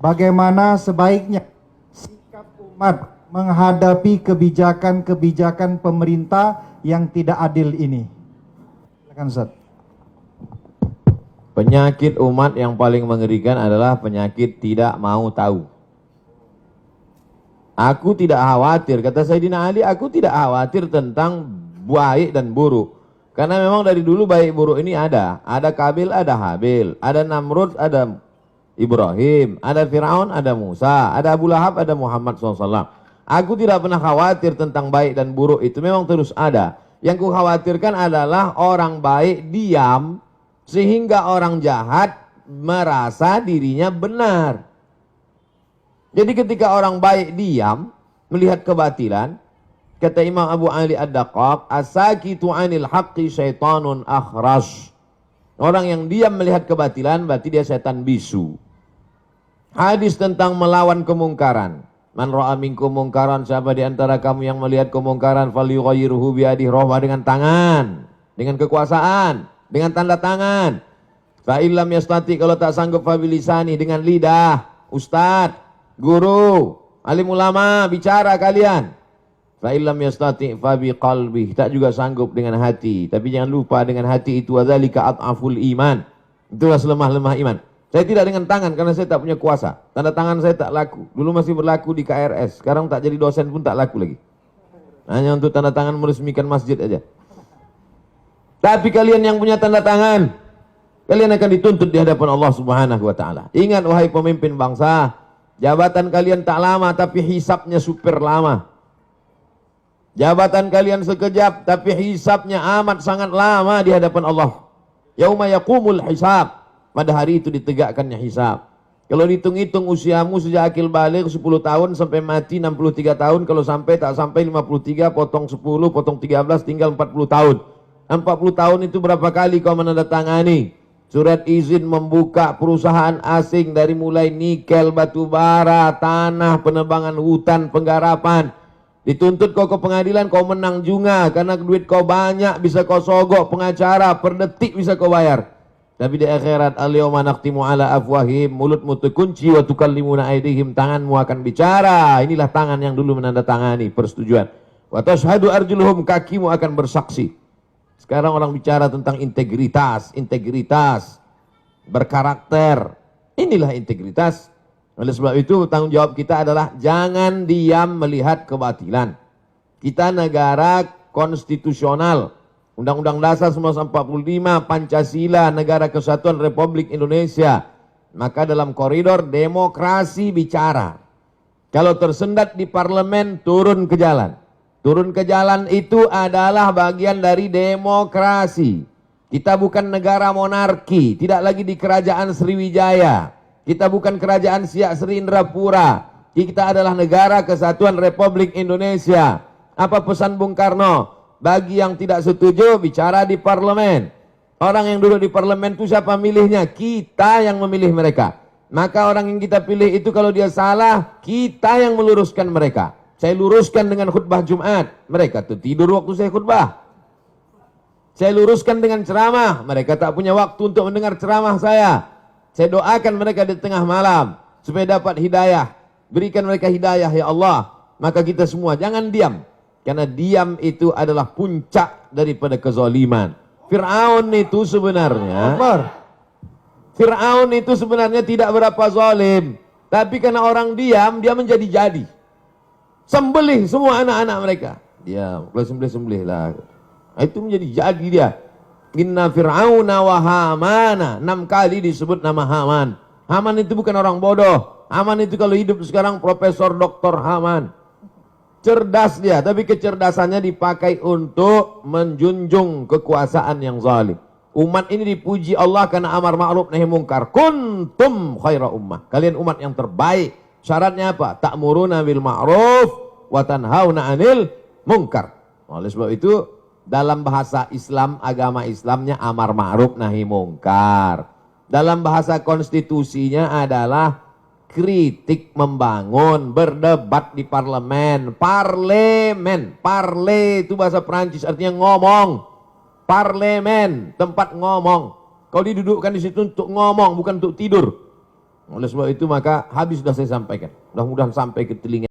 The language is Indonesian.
bagaimana sebaiknya sikap umat menghadapi kebijakan-kebijakan pemerintah yang tidak adil ini. Silakan Ustaz. Penyakit umat yang paling mengerikan adalah penyakit tidak mau tahu. Aku tidak khawatir, kata Sayyidina Ali, aku tidak khawatir tentang baik dan buruk. Karena memang dari dulu baik buruk ini ada. Ada Kabil, ada Habil. Ada Namrud, ada Ibrahim. Ada Fir'aun, ada Musa. Ada Abu Lahab, ada Muhammad SAW. Aku tidak pernah khawatir tentang baik dan buruk, itu memang terus ada. Yang ku khawatirkan adalah orang baik diam, sehingga orang jahat merasa dirinya benar. Jadi ketika orang baik diam, melihat kebatilan, kata Imam Abu Ali Ad-Daqqaq, as-sakitu 'anil haqqi syaitanun akhras. Orang yang diam melihat kebatilan berarti dia setan bisu. Hadis tentang melawan kemungkaran. Man ra'a minkum mungkaran, siapa di antara kamu yang melihat kemungkaran, falyughayyirhu biyadihi, rohbah dengan tangan, dengan kekuasaan, dengan tanda tangan. Fa illam yastati, kalau tak sanggup, fa bilisani, dengan lidah. Ustadz, guru, alim ulama, bicara kalian. Fa illam yastati fa biqalbi, tak juga sanggup dengan hati. Tapi jangan lupa dengan hati itu adzalika at'aful iman. Itulah selemah-lemah iman. Saya tidak dengan tangan karena saya tak punya kuasa. Tanda tangan saya tak laku. Dulu masih berlaku di KRS, sekarang tak jadi dosen pun tak laku lagi. Hanya untuk tanda tangan meresmikan masjid aja. Tapi kalian yang punya tanda tangan, kalian akan dituntut di hadapan Allah Subhanahu wa taala. Ingat wahai pemimpin bangsa, jabatan kalian tak lama tapi hisabnya super lama. Jabatan kalian sekejap tapi hisabnya amat sangat lama di hadapan Allah. Yauma yaqumul hisab. Pada hari itu ditegakkannya hisab. Kalau dihitung-hitung usiamu sejak akil balik 10 tahun sampai mati 63 tahun. Kalau sampai tak sampai 53, potong 10, potong 13, tinggal 40 tahun. 40 tahun itu berapa kali kau menandatangani surat izin membuka perusahaan asing, dari mulai nikel, batu bara, tanah, penebangan hutan, penggarapan. Dituntut kau ke pengadilan, kau menang juga karena duit kau banyak, bisa kau sogok pengacara, per detik bisa kau bayar. Tapi di akhirat, al-yawma nakhtimu ala afwahim, mulutmu terkunci, wa tukallimuna aydihim, tanganmu akan bicara. Inilah tangan yang dulu menandatangani persetujuan. Wa tashhadu arjuluhum, kakimu akan bersaksi. Sekarang orang bicara tentang integritas, integritas, berkarakter. Inilah integritas. Oleh sebab itu tanggung jawab kita adalah jangan diam melihat kebatilan. Kita negara konstitusional. Undang-Undang Dasar 1945, Pancasila, Negara Kesatuan Republik Indonesia. Maka dalam koridor demokrasi bicara. Kalau tersendat di parlemen, turun ke jalan. Turun ke jalan itu adalah bagian dari demokrasi. Kita bukan negara monarki, tidak lagi di kerajaan Sriwijaya. Kita bukan kerajaan Siak Sri Indrapura. Kita adalah negara kesatuan Republik Indonesia. Apa pesan Bung Karno? Bagi yang tidak setuju, bicara di parlemen. Orang yang duduk di parlemen itu siapa milihnya? Kita yang memilih mereka. Maka orang yang kita pilih itu kalau dia salah, kita yang meluruskan mereka. Saya luruskan dengan khutbah Jumat, mereka tuh tidur waktu saya khutbah. Saya luruskan dengan ceramah, mereka tak punya waktu untuk mendengar ceramah saya. Saya doakan mereka di tengah malam supaya dapat hidayah. Berikan mereka hidayah ya Allah. Maka kita semua jangan diam. Karena diam itu adalah puncak daripada kezaliman. Fir'aun itu sebenarnya tidak berapa zalim. Tapi karena orang diam, dia menjadi-jadi. Sembelih semua anak-anak mereka. Dia sembelih lah. Itu menjadi-jadi dia. Inna fir'auna wa hamana. 6 kali disebut nama Haman. Haman itu bukan orang bodoh. Haman itu kalau hidup sekarang Profesor Dr. Haman. Cerdas dia, tapi kecerdasannya dipakai untuk menjunjung kekuasaan yang zalim. Umat ini dipuji Allah karena amar ma'ruf nahi mungkar. Kuntum khaira ummah. Kalian umat yang terbaik. Syaratnya apa? Ta'muruna bil ma'ruf wa tanhauna 'anil munkar. Oleh sebab itu dalam bahasa Islam, agama Islamnya amar ma'ruf nahi mungkar. Dalam bahasa konstitusinya adalah kritik membangun, berdebat di parlemen. Parlemen, parle itu bahasa Perancis artinya ngomong. Parlemen, tempat ngomong. Kau didudukkan di situ untuk ngomong, bukan untuk tidur. Oleh sebab itu maka habis sudah saya sampaikan. Mudah-mudahan sampai ke telinga